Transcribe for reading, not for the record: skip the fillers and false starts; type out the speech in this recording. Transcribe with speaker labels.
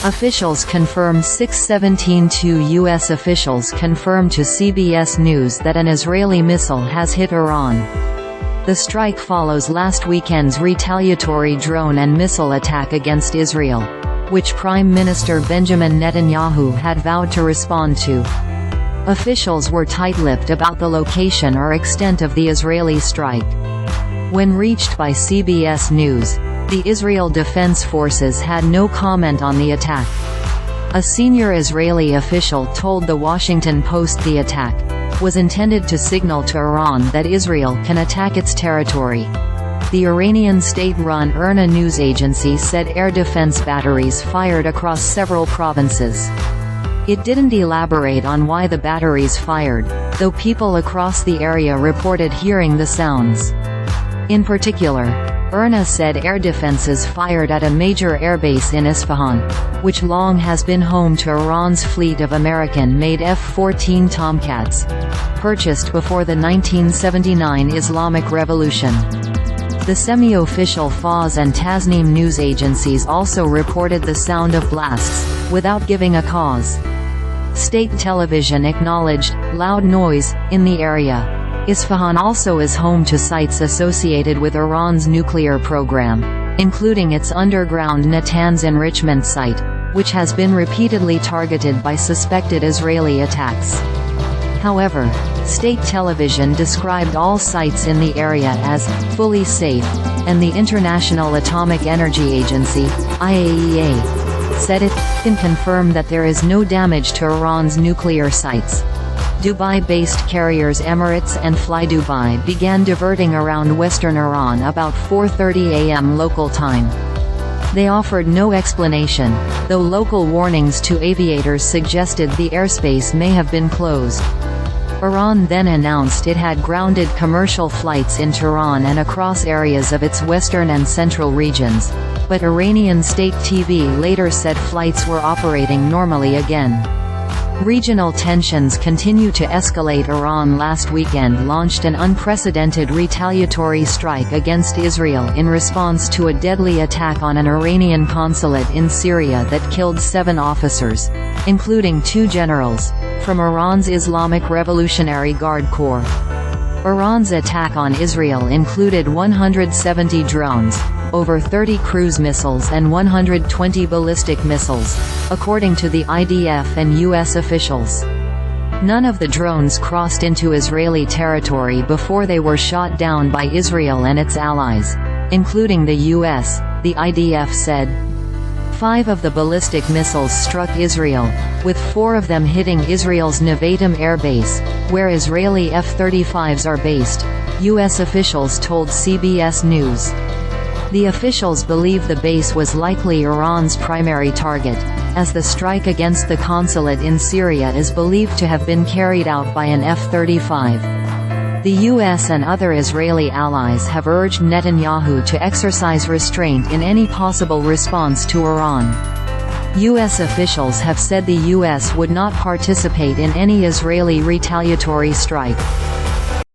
Speaker 1: Officials confirmed 6:17. Two U.S. officials confirmed to CBS News that an Israeli missile has hit Iran. The strike follows last weekend's retaliatory drone and missile attack against Israel, which Prime Minister Benjamin Netanyahu had vowed to respond to. Officials were tight-lipped about the location or extent of the Israeli strike. When reached by CBS News, the Israel Defense Forces had no comment on the attack. A senior Israeli official told The Washington Post the attack was intended to signal to Iran that Israel can attack its territory. The Iranian state-run IRNA news agency said air defense batteries fired across several provinces. It didn't elaborate on why the batteries fired, though people across the area reported hearing the sounds. In particular, IRNA said air defenses fired at a major airbase in Isfahan, which long has been home to Iran's fleet of American-made F-14 Tomcats, purchased before the 1979 Islamic Revolution. The semi-official Fars and Tasnim news agencies also reported the sound of blasts, without giving a cause. State television acknowledged loud noise in the area. Isfahan also is home to sites associated with Iran's nuclear program, including its underground Natanz enrichment site, which has been repeatedly targeted by suspected Israeli attacks. However, state television described all sites in the area as fully safe, and the International Atomic Energy Agency, IAEA, said it can confirm that there is no damage to Iran's nuclear sites. Dubai-based carriers Emirates and FlyDubai began diverting around western Iran about 4:30 a.m. local time. They offered no explanation, though local warnings to aviators suggested the airspace may have been closed. Iran then announced it had grounded commercial flights in Tehran and across areas of its western and central regions, but Iranian state TV later said flights were operating normally again. Regional tensions continue to escalate. Iran last weekend launched an unprecedented retaliatory strike against Israel in response to a deadly attack on an Iranian consulate in Syria that killed 7 officers, including 2 generals, from Iran's Islamic Revolutionary Guard Corps. Iran's attack on Israel included 170 drones, over 30 cruise missiles and 120 ballistic missiles, according to the IDF and U.S. officials. None of the drones crossed into Israeli territory before they were shot down by Israel and its allies, including the U.S., the IDF said. 5 of the ballistic missiles struck Israel, with 4 of them hitting Israel's Nevatim air base, where Israeli F-35s are based, U.S. officials told CBS News. The officials believe the base was likely Iran's primary target, as the strike against the consulate in Syria is believed to have been carried out by an F-35. The U.S. and other Israeli allies have urged Netanyahu to exercise restraint in any possible response to Iran. U.S. officials have said the U.S. would not participate in any Israeli retaliatory strike.